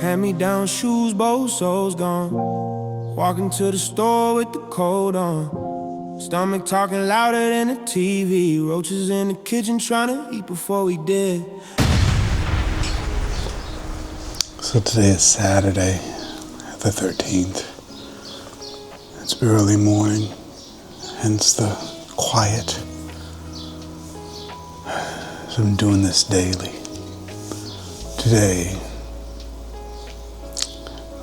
Hand-me-down shoes, both soles gone. Walking to the store with the coat on. Stomach talking louder than the TV. Roaches in the kitchen trying to eat before we did. So today is Saturday, the 13th. It's early morning, hence the quiet. So I'm doing this daily. Today,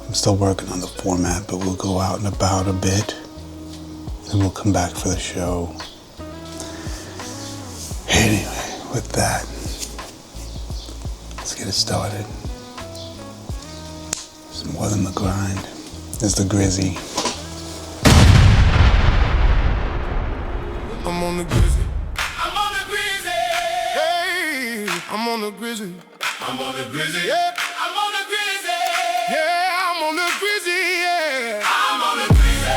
I'm still working on the format, but we'll go out and about a bit. Then we'll come back for the show. Anyway, with that, let's get it started. It's more than the grind. It's the GRZY. I'm on the GRZY. I'm on the GRZY. Hey, I'm on the GRZY. I'm on the GRZY. Yeah, I'm on the GRZY. Yeah, I'm on the GRZY. Yeah, I'm on the GRZY.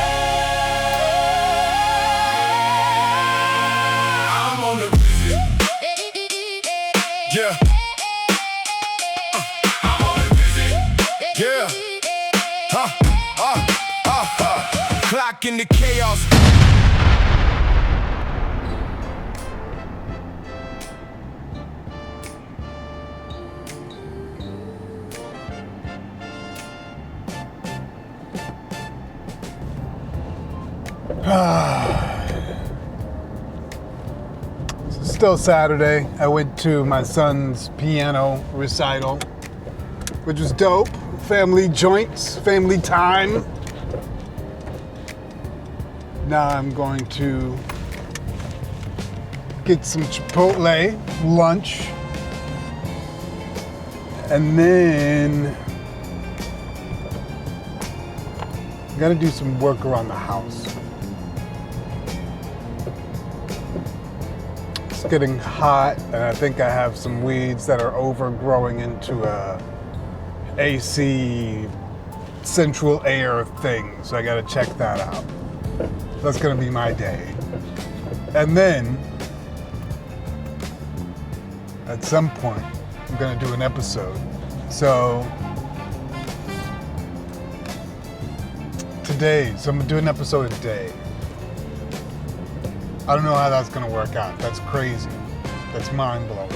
I'm on the GRZY. Yeah. I'm on the GRZY. Yeah. Clock in the chaos. It's still Saturday. I went to my son's piano recital, which was dope. Family joints, family time. Now I'm going to get some Chipotle lunch, and then I gotta do some work around the house. It's getting hot, and I think I have some weeds that are overgrowing into a AC central air thing, so I gotta check that out. That's gonna be my day. And then, at some point, I'm gonna do an episode. So, I'm gonna do an episode a day. I don't know how that's gonna work out. That's crazy. That's mind-blowing.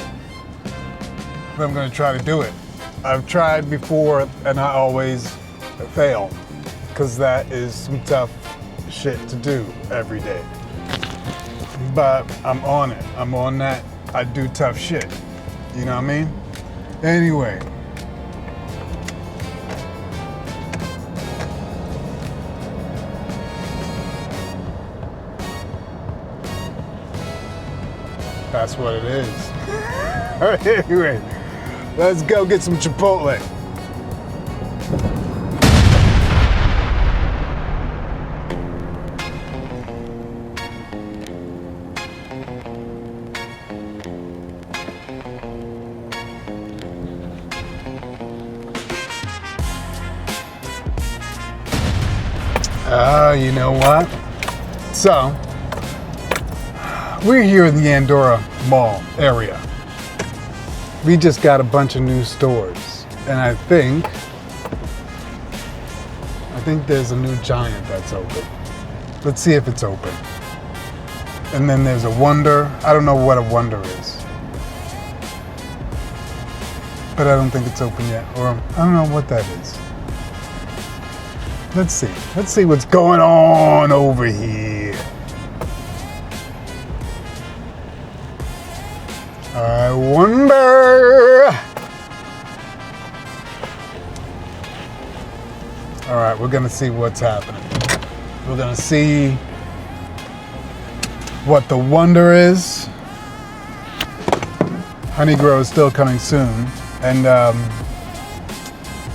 But I'm gonna try to do it. I've tried before and I always fail, because that is some tough shit to do every day. But I'm on it. I'm on that. I do tough shit. You know what I mean? Anyway. That's what it is. Anyway, let's go get some Chipotle. You know what? So, we're here in the Andorra Mall area. We just got a bunch of new stores, and I think there's a new Giant that's open. Let's see if it's open. And then there's a Wonder. I don't know what a Wonder is, but I don't think it's open yet, or I don't know what that is. Let's see what's going on over here. I wonder. All right, we're gonna see what's happening. We're gonna see what the Wonder is. Honey Grow is still coming soon, and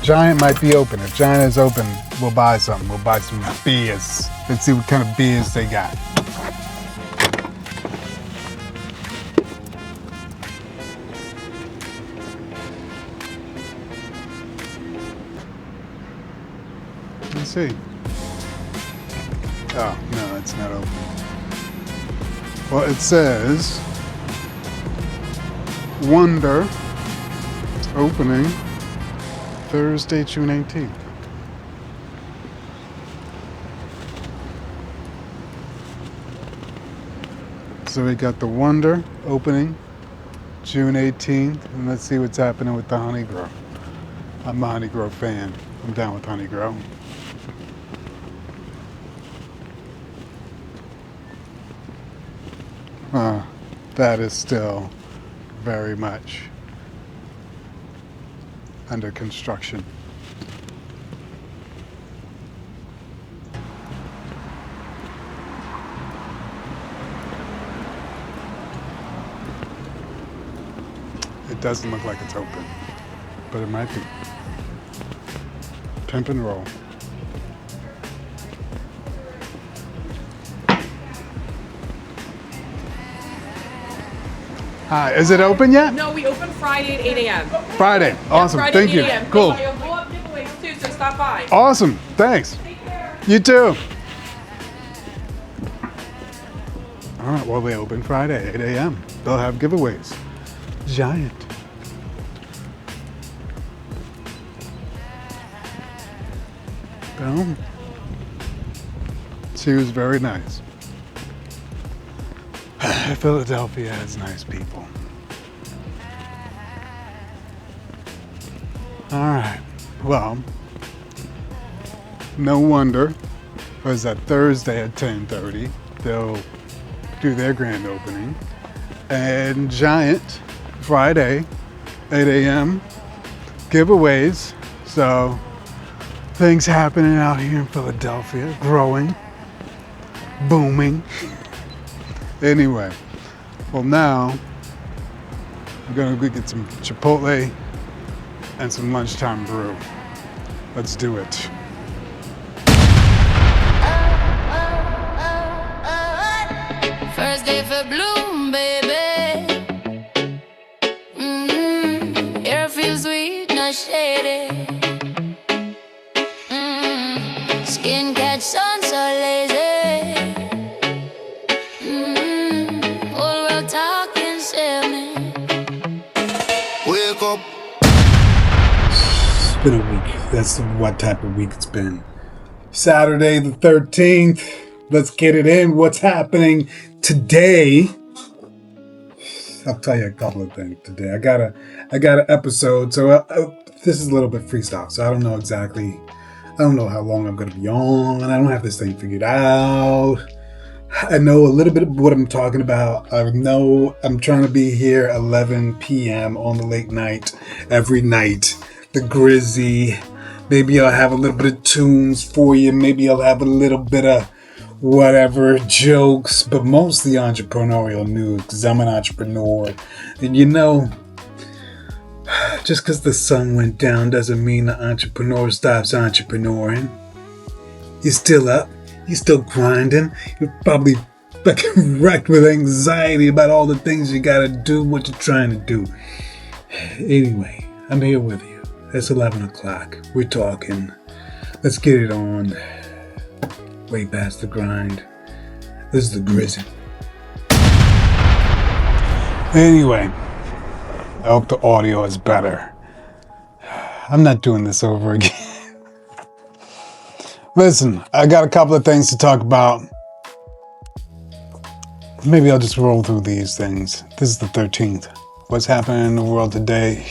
Giant might be open. If Giant is open, we'll buy something. We'll buy some beers. Let's see what kind of beers they got. Let's see. Oh, no, it's not open. Well, it says Wonder opening Thursday, June 18th. So we got the Wonder opening June 18th, and let's see what's happening with the Honey Grow. I'm a Honey Grow fan. I'm down with Honey Grow. That is still very much under construction. It doesn't look like it's open, but it might be. Pimp and roll. Hi, is it open yet? No, we open Friday at 8 a.m. Friday. Awesome. Friday Thank at you. 8 a.m. Cool. We'll have giveaways too, so stop by. Awesome. Thanks. Take care. You too. All right. Well, they open Friday, 8 a.m. They'll have giveaways. Giant. Well, she was very nice. Philadelphia has nice people. All right. Well, no wonder. Was that Thursday at 10:30? They'll do their grand opening, and Giant Friday, 8 a.m. giveaways. So things happening out here in Philadelphia, growing, booming. Anyway, well now I'm gonna go get some Chipotle and some lunchtime brew. Let's do it. First day for bloom, baby. Air feels sweet, not shady. Skin catch sun, so lazy. Whole world talking, sell me. Wake up. It's been a week. That's what type of week it's been. Saturday the 13th. Let's get it in. What's happening today? I'll tell you a couple of things today. I got an episode, so this is a little bit freestyle. So I don't know exactly. I don't know how long I'm going to be on. I don't have this thing figured out. I know a little bit of what I'm talking about. I know I'm trying to be here 11 p.m. on the late night every night. The GRZY. Maybe I'll have a little bit of tunes for you. Maybe I'll have a little bit of whatever jokes, but mostly entrepreneurial news because I'm an entrepreneur. And you know, just because the sun went down doesn't mean the entrepreneur stops entrepreneuring. You're still up. You're still grinding. You're probably fucking wrecked with anxiety about all the things you gotta do, what you're trying to do. Anyway, I'm here with you. It's 11 o'clock. We're talking. Let's get it on. Way past the grind. This is the GRZY. Anyway, I hope the audio is better. I'm not doing this over again. Listen, I got a couple of things to talk about. Maybe I'll just roll through these things. This is the 13th. What's happening in the world today?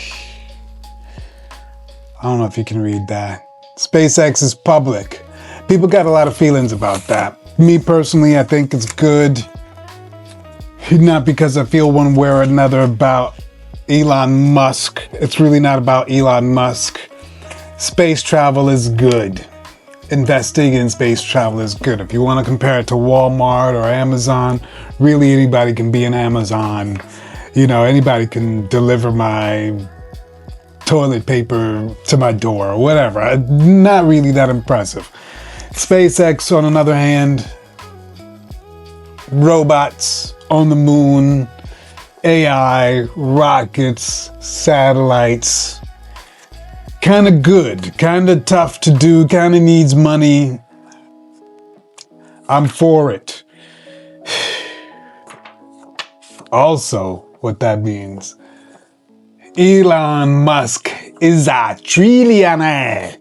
I don't know if you can read that. SpaceX is public. People got a lot of feelings about that. Me personally, I think it's good. Not because I feel one way or another about Elon Musk. It's really not about Elon Musk. Space travel is good. Investing in space travel is good. If you want to compare it to Walmart or Amazon, really anybody can be an Amazon. You know, anybody can deliver my toilet paper to my door or whatever. Not really that impressive. SpaceX, on the other hand, robots on the moon, AI, rockets, satellites. Kind of good, kind of tough to do, kind of needs money. I'm for it. Also, what that means, Elon Musk is a trillionaire.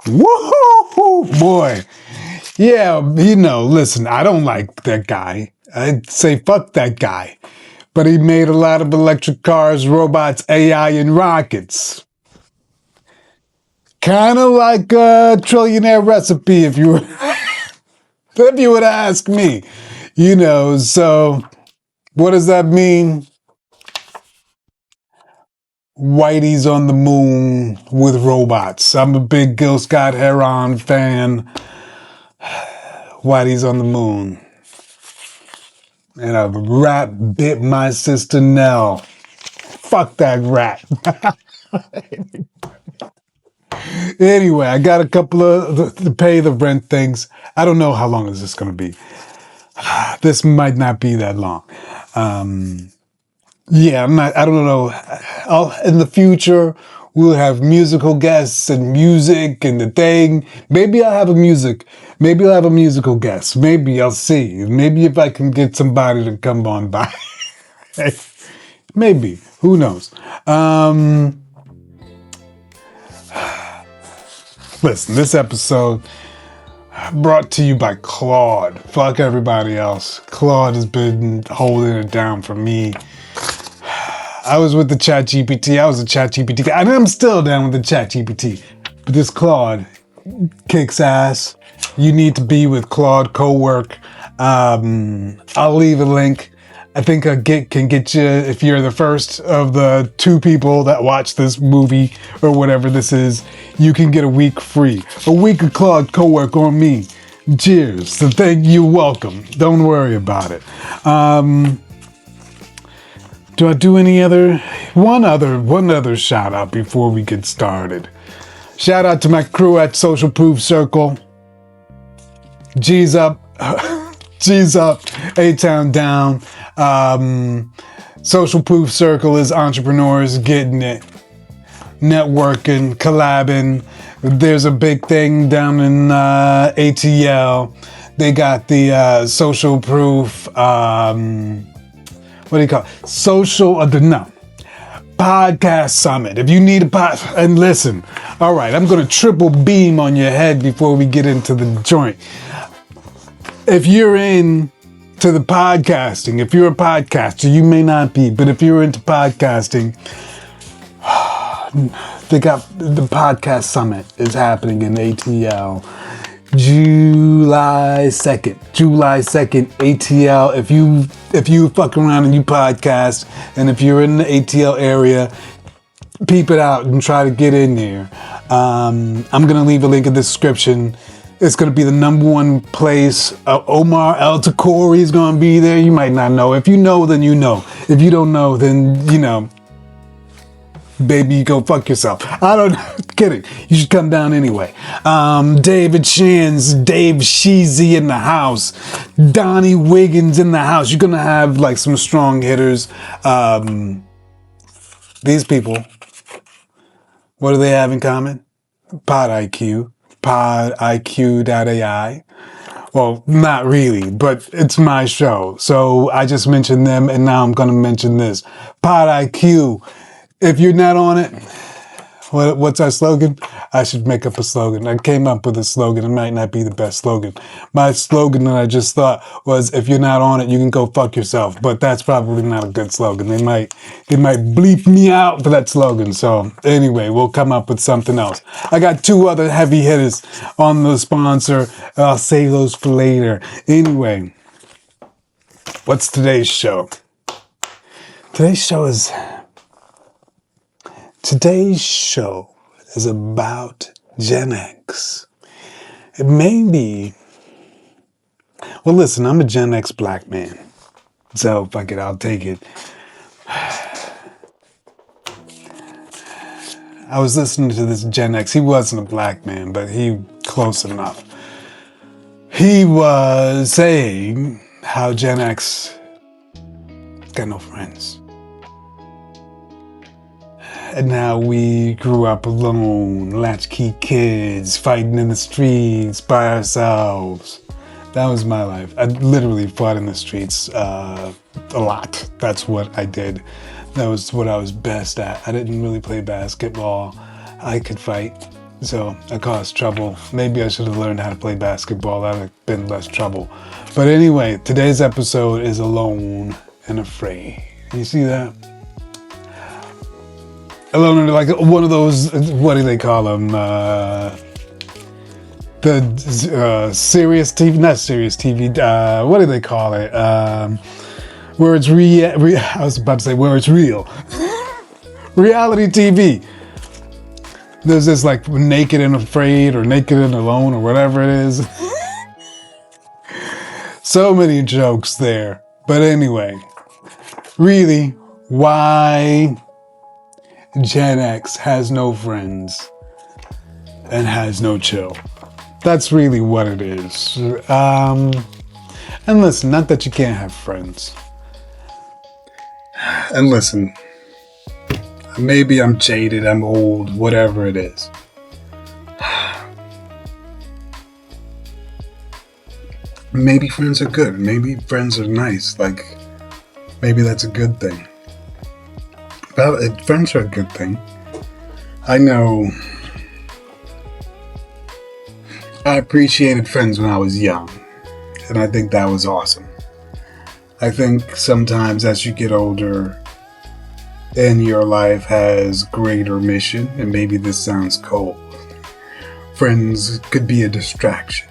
Woohoo, boy. Yeah, listen, I don't like that guy. I'd say fuck that guy. But he made a lot of electric cars, robots, AI, and rockets. Kind of like a trillionaire recipe, if you would ask me. So what does that mean? Whiteys on the moon with robots. I'm a big Gil Scott Heron fan. Whiteys on the moon. And a rat bit my sister Nell. Fuck that rat. Anyway, I got a couple of to pay the rent things. I don't know how long is this going to be. This might not be that long. I don't know. In the future, we'll have musical guests and music and the thing. Maybe I'll have a musical guest. Maybe I'll see. Maybe if I can get somebody to come on by. Maybe. Who knows? Listen, this episode brought to you by Claude. Fuck everybody else. Claude has been holding it down for me. I was with the ChatGPT. I was a ChatGPT guy. And I'm still down with the ChatGPT. But this Claude kicks ass. You need to be with Claude Cowork. I'll leave a link. I think can get you, if you're the first of the 2 people that watch this movie or whatever this is, you can get a week free. A week of Claude Cowork on me. Cheers. So you're welcome. Don't worry about it. Do I do one other shout out before we get started? Shout out to my crew at Social Proof Circle. G's up. G's up. A-Town down. Social Proof Circle is entrepreneurs getting it. Networking, collabing. There's a big thing down in ATL. They got the Social Proof, what do you call it? Podcast Summit. If you need and listen, all right, I'm going to triple beam on your head before we get into the joint. If you're into the podcasting, if you're a podcaster, you may not be, but if you're into podcasting, they got the Podcast Summit is happening in ATL. July 2nd, ATL. If you fuck around and you podcast, and if you're in the ATL area, peep it out and try to get in there. I'm gonna leave a link in the description. It's gonna be the #1 place. Omar El Takori is gonna be there. You might not know. If you know, then you know. If you don't know, then baby, go fuck yourself. I don't know. Kidding. You should come down anyway. David Shans, Dave Sheezy in the house. Donnie Wiggins in the house. You're going to have some strong hitters. These people, what do they have in common? Pod IQ. PodIQ.ai. Well, not really, but it's my show. So I just mentioned them, and now I'm going to mention this. Pod IQ. If you're not on it, what's our slogan? I should make up a slogan. I came up with a slogan. It might not be the best slogan. My slogan that I just thought was, if you're not on it, you can go fuck yourself. But that's probably not a good slogan. They might bleep me out for that slogan. So anyway, we'll come up with something else. I got 2 other heavy hitters on the sponsor. I'll save those for later. Anyway, what's today's show? Today's show is about Gen X. It may be... Well, listen, I'm a Gen X black man. So, fuck it, I'll take it. I was listening to this Gen X. He wasn't a black man, but he close enough. He was saying how Gen X got no friends. And now we grew up alone, latchkey kids, fighting in the streets by ourselves. That was my life. I literally fought in the streets a lot. That's what I did. That was what I was best at. I didn't really play basketball. I could fight, so I caused trouble. Maybe I should have learned how to play basketball. That would have been less trouble. But anyway, today's episode is Alone and Afraid. You see that? Alone and like one of those, what do they call them? Serious TV, not serious TV, what do they call it? Where it's I was about to say where it's real. Reality TV. There's this like Naked and Afraid or Naked and Alone or whatever it is. So many jokes there. But anyway, really, why Gen X has no friends and has no chill. That's really what it is. And listen, not that you can't have friends. And listen, maybe I'm jaded, I'm old, whatever it is. Maybe friends are good. Maybe friends are nice. Like, maybe that's a good thing. Well, friends are a good thing. I know I appreciated friends when I was young, and I think that was awesome. I think sometimes as you get older and your life has greater mission, and maybe this sounds cold, friends could be a distraction.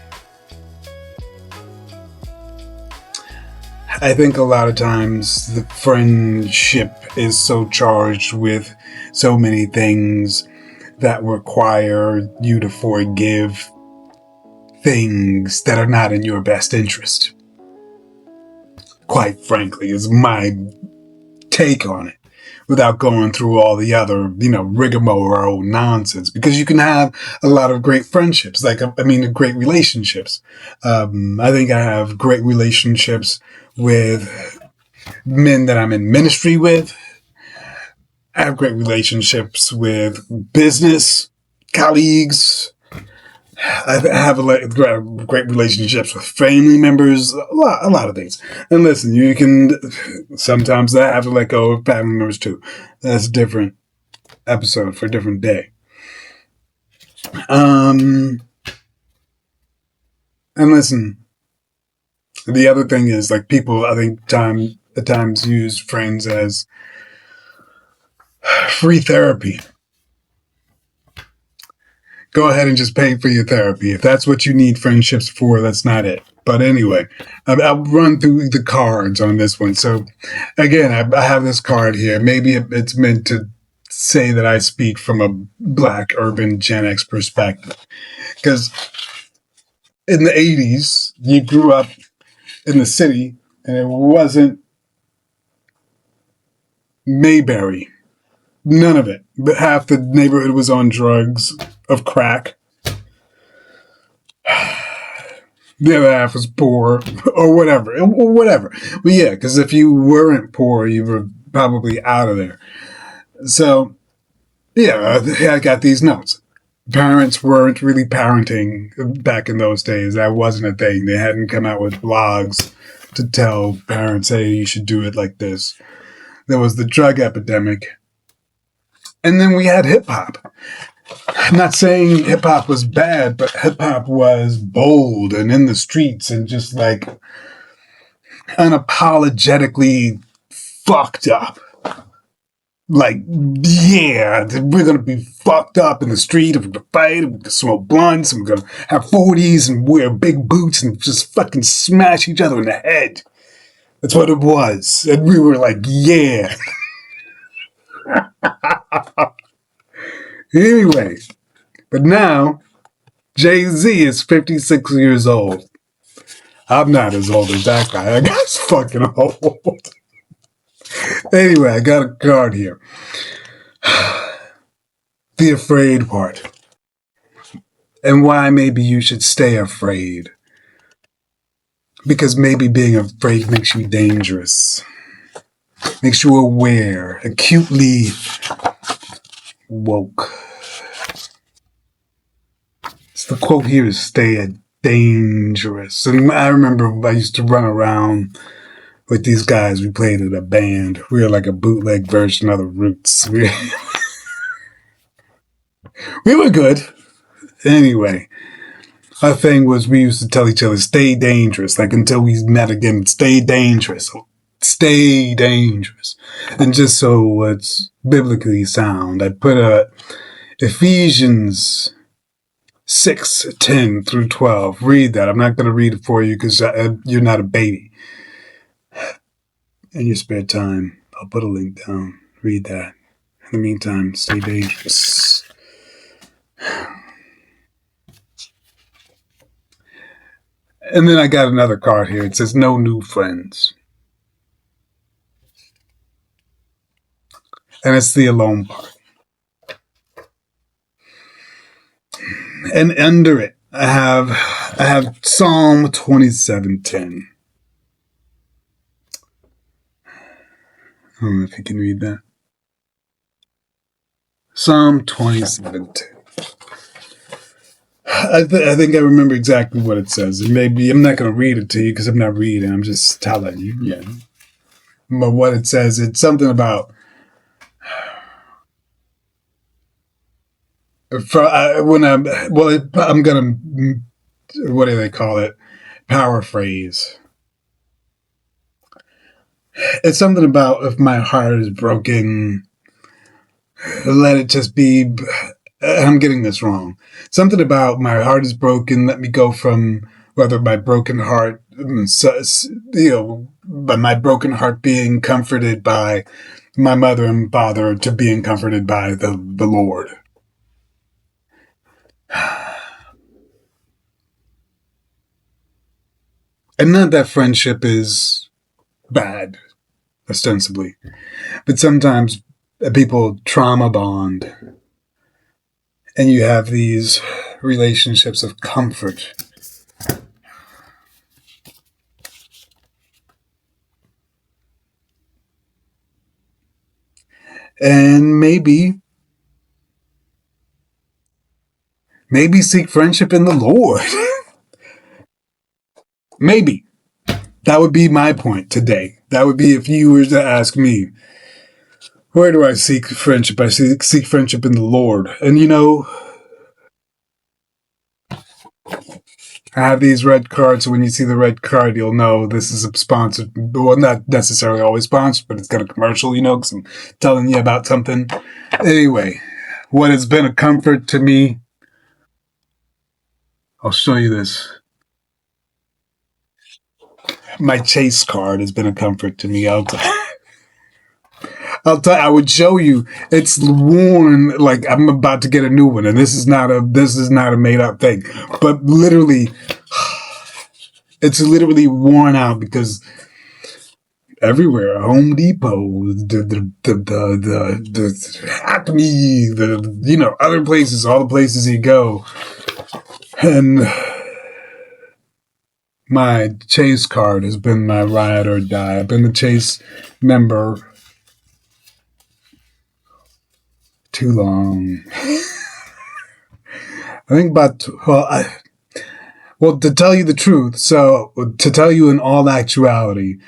I think a lot of times the friendship is so charged with so many things that require you to forgive things that are not in your best interest. Quite frankly, is my take on it, without going through all the other, rigmarole nonsense. Because you can have a lot of great friendships, great relationships. I think I have great relationships with men that I'm in ministry with. I have great relationships with business colleagues. I have great relationships with family members, a lot of things. And listen, you can sometimes I have to let go of family members too. That's a different episode for a different day. And listen, the other thing is, like, people, I think, at times use friends as free therapy. Go ahead and just pay for your therapy. If that's what you need friendships for, that's not it. But anyway, I'll run through the cards on this one. So again, I have this card here. Maybe it's meant to say that I speak from a Black urban Gen X perspective. Because in the 80s, you grew up in the city and it wasn't Mayberry. None of it. But half the neighborhood was on drugs of crack. The other half was poor, or whatever. But yeah, because if you weren't poor, you were probably out of there. So, yeah, I got these notes. Parents weren't really parenting back in those days. That wasn't a thing. They hadn't come out with blogs to tell parents, hey, you should do it like this. There was the drug epidemic. And then we had hip-hop. I'm not saying hip-hop was bad, but hip-hop was bold and in the streets and just like unapologetically fucked up. Like, yeah, we're going to be fucked up in the street, and we're going to fight, and we're going to smoke blunts, and we're going to have 40s and wear big boots and just fucking smash each other in the head. That's what it was. And we were like, yeah. Anyway, but now Jay-Z is 56 years old. I'm not as old as that guy. That guy's fucking old. Anyway, I got a card here. The afraid part. And why maybe you should stay afraid. Because maybe being afraid makes you dangerous. Makes you aware, acutely woke. So the quote here is stay dangerous. And I remember I used to run around with these guys. We played in a band. We were like a bootleg version of the Roots. We were good. Anyway, our thing was we used to tell each other, stay dangerous. Like until we met again, stay dangerous. Stay dangerous. And just so it's biblically sound, I put Ephesians 6:10 through 12. Read that. I'm not going to read it for you because you're not a baby. In your spare time, I'll put a link down. Read that. In the meantime, stay dangerous. And then I got another card here. It says, no new friends. And it's the alone part. And under it, I have Psalm 27:10. I don't know if you can read that. Psalm 27:10. I think I remember exactly what it says. And maybe I'm not going to read it to you because I'm not reading. I'm just telling you. Yeah. But what it says, it's something about I'm going to, what do they call it? Paraphrase. It's something about if my heart is broken, let it just be. I'm getting this wrong. Something about my heart is broken. Let me go from whether my broken heart, by my broken heart being comforted by my mother and father to being comforted by the Lord. And not that friendship is bad, ostensibly, but sometimes people trauma bond. And you have these relationships of comfort. And maybe seek friendship in the Lord. Maybe. That would be my point today. That would be if you were to ask me, where do I seek friendship? I seek friendship in the Lord. And I have these red cards. So when you see the red card, you'll know this is a sponsored. Well, not necessarily always sponsored, but it's got a commercial, because I'm telling you about something. Anyway, what has been a comfort to me, I'll show you this. My Chase card has been a comfort to me. I would show you. It's worn like I'm about to get a new one, and this is not a made up thing. But literally, it's literally worn out because everywhere, Home Depot, the Acme, other places, all the places you go, and my Chase card has been my ride or die. I've been a Chase member too long. I think to tell you the truth, so to tell you in all actuality,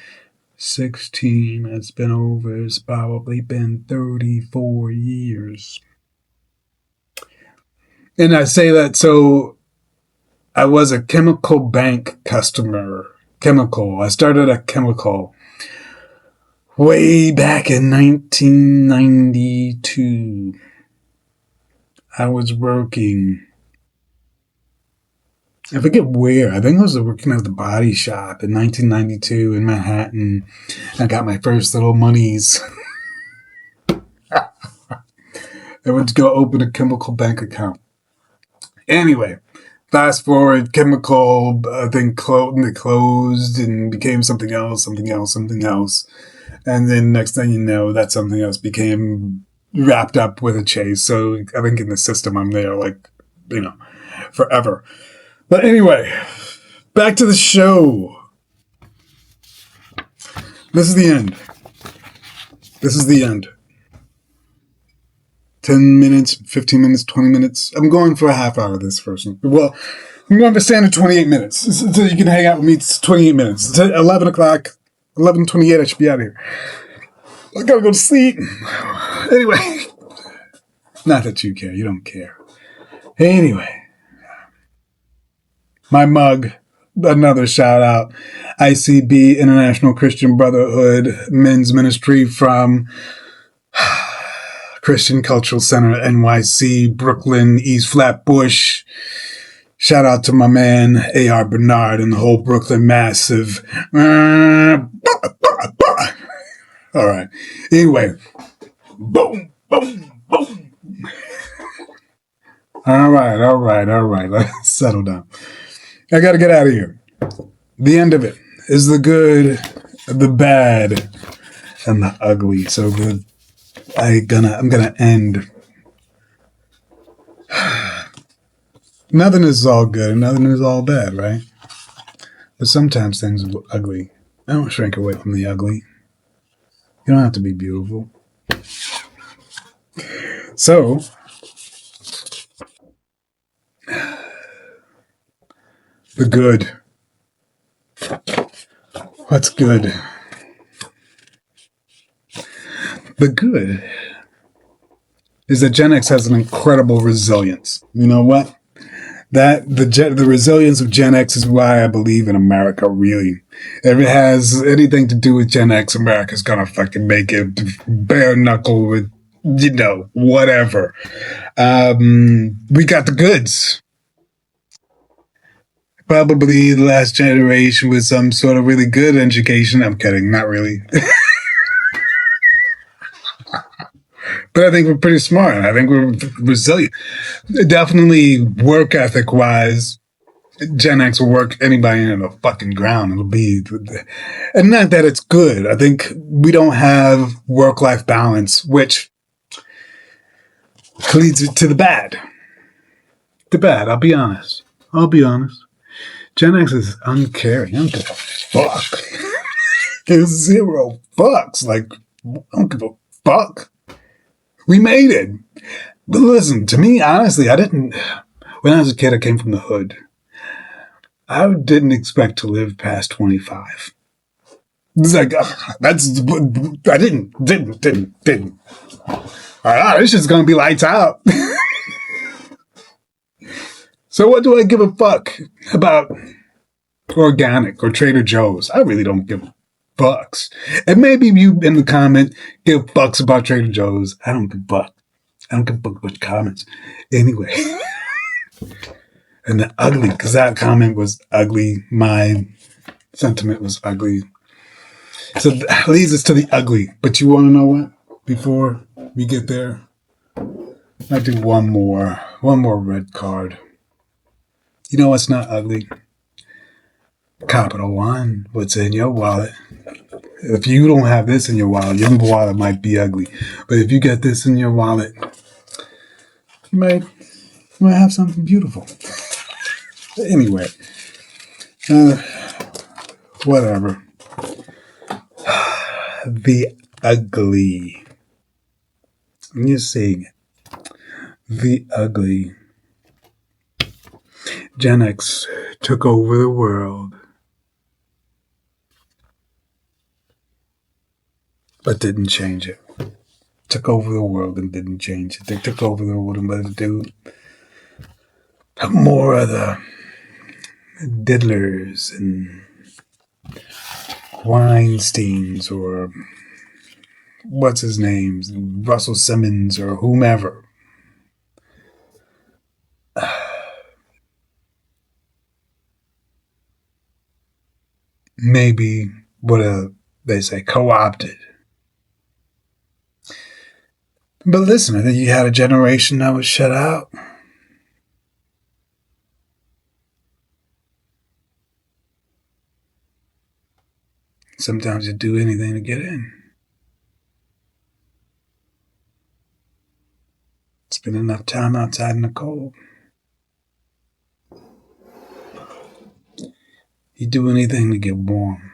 16, it's probably been 34 years. And I say that so I was a chemical bank customer. I started a chemical way back in 1992. I was working, I forget where. I think I was working at the body shop in 1992 in Manhattan. I got my first little monies. I went to go open a chemical bank account. Anyway, fast forward, chemical, I think it closed and became something else. And then next thing you know, that something else became wrapped up with a Chase. So I think in the system, I'm there forever. But anyway, back to the show. This is the end. 10 minutes, 15 minutes, 20 minutes. I'm going for a half hour this first one. Well, I'm going for standard 28 minutes. So you can hang out with me. It's 28 minutes. It's 11 o'clock. 11:28. I should be out of here. I gotta go to sleep. Anyway, not that you care. You don't care. Anyway, my mug. Another shout out. ICB, International Christian Brotherhood Men's Ministry from Christian Cultural Center, NYC, Brooklyn, East Flatbush. Shout out to my man, A.R. Bernard, and the whole Brooklyn Massive. All right. Anyway. Boom, boom, boom. All right. Let's settle down. I got to get out of here. The end of it is the good, the bad, and the ugly. So I'm gonna end. Nothing is all good and nothing is all bad, right? But sometimes things are ugly. I don't shrink away from the ugly. You don't have to be beautiful. So, the good. What's good? The good is that Gen X has an incredible resilience. You know what? The resilience of Gen X is why I believe in America, really. If it has anything to do with Gen X, America's gonna fucking make it bare knuckle with, whatever. We got the goods. Probably the last generation with some sort of really good education. I'm kidding, not really. But I think we're pretty smart. I think we're resilient. Definitely work ethic wise, Gen X will work anybody into the fucking ground. It'll be, and not that it's good. I think we don't have work-life balance, which leads to the bad. The bad, I'll be honest. Gen X is uncaring. I don't give a fuck. There's zero fucks. Like, I don't give a fuck. We made it. But listen, to me, honestly, when I was a kid, I came from the hood. I didn't expect to live past 25. It's like, I didn't. This shit's gonna be lights out. So what do I give a fuck about organic or Trader Joe's? I really don't give fucks. And maybe you in the comment give fucks about Trader Joe's. I don't give a fuck. I don't give a fuck about comments. Anyway. And the ugly, because that comment was ugly. My sentiment was ugly. So that leads us to the ugly. But you want to know what? Before we get there, I do one more red card. You know what's not ugly? Capital One, what's in your wallet. If you don't have this in your wallet might be ugly. But if you get this in your wallet, you might have something beautiful. Anyway, whatever. The ugly. You see, the ugly. Gen X took over the world, but didn't change it. Took over the world and didn't change it. They took over the world and let it do more of the diddlers and Weinsteins or what's his name, Russell Simmons or whomever. Maybe what they say, co-opted. But listen, I think you had a generation that was shut out. Sometimes you do anything to get in. Spend enough time outside in the cold. You do anything to get warm.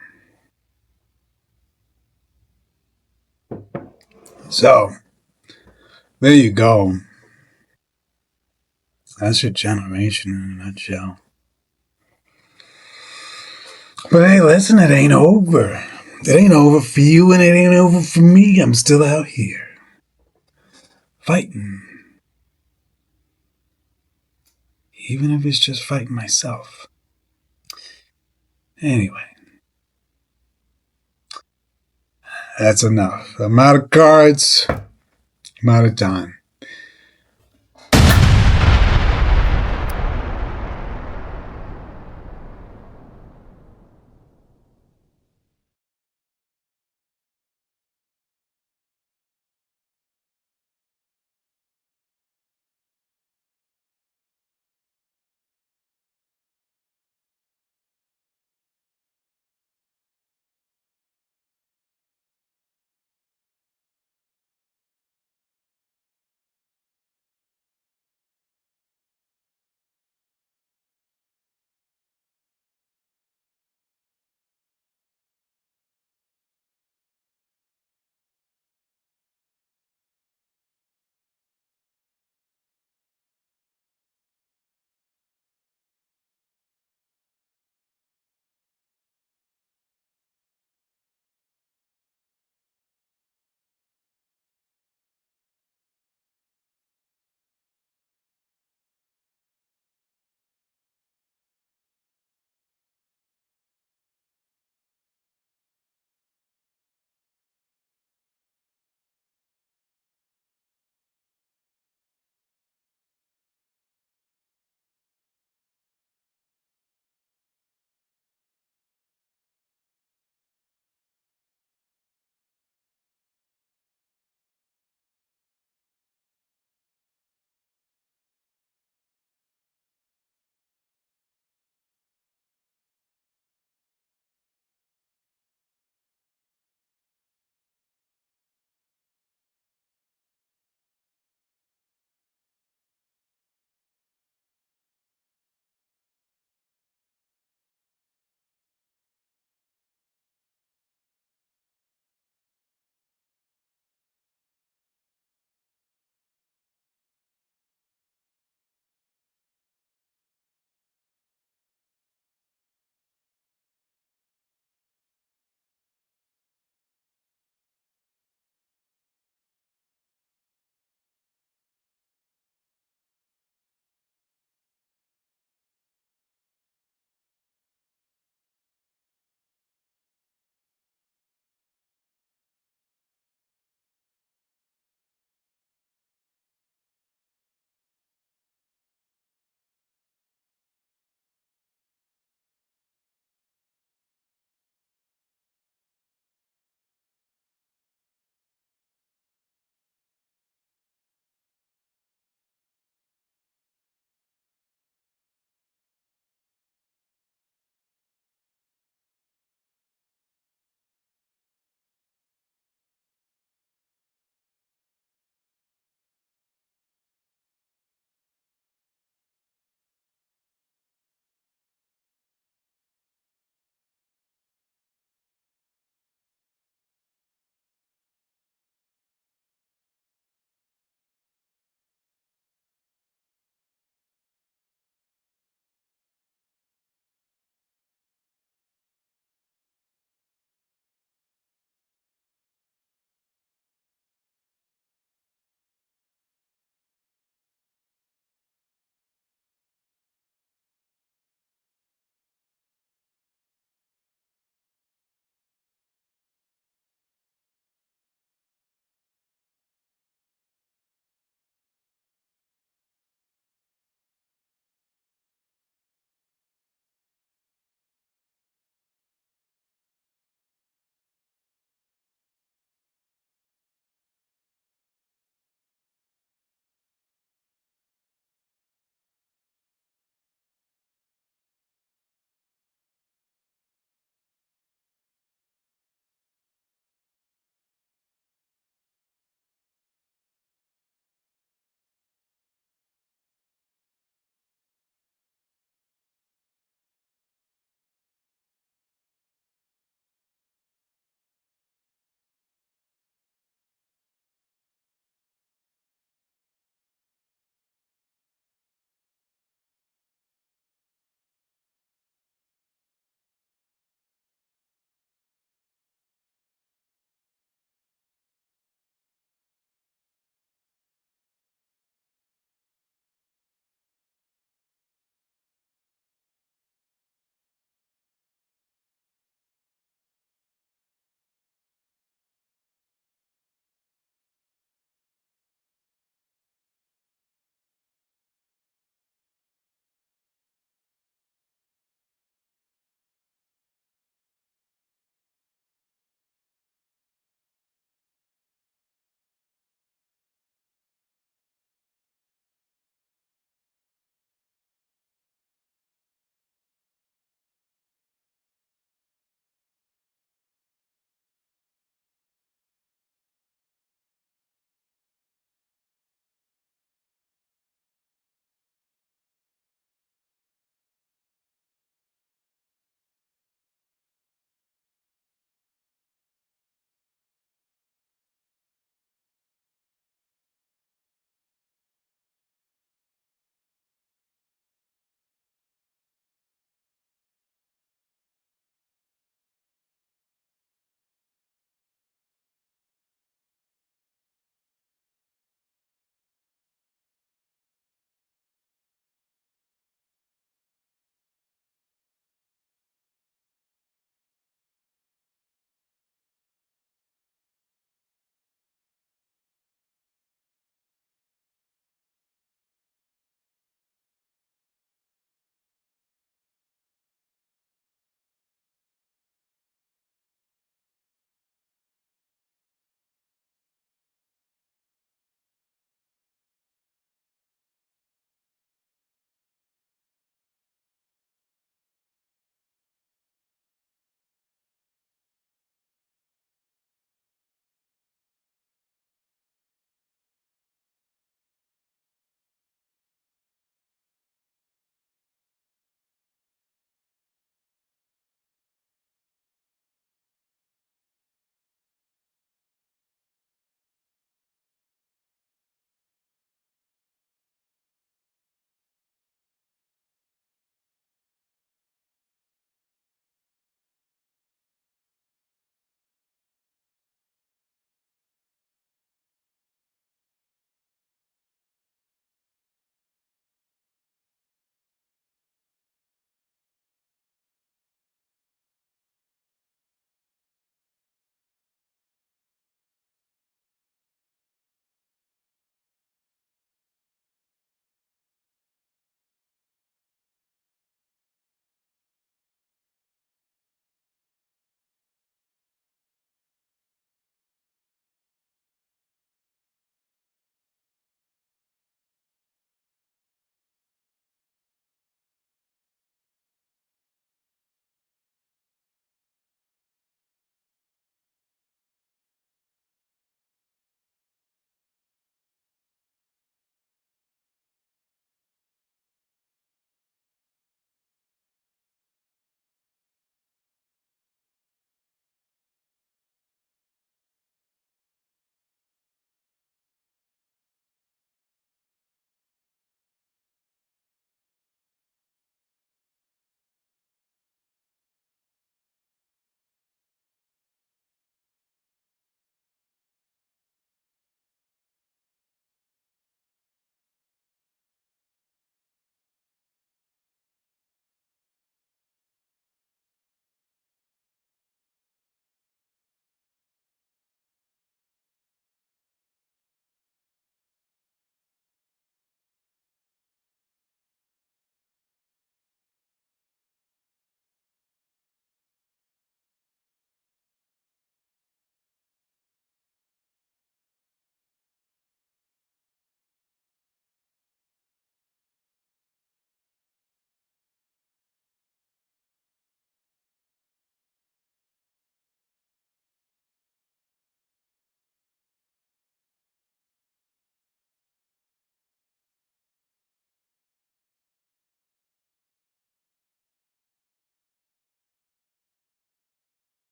So, there you go. That's your generation in a nutshell. But hey, listen, it ain't over. It ain't over for you and it ain't over for me. I'm still out here. Fighting. Even if it's just fighting myself. Anyway. That's enough. I'm out of cards. I'm out of time.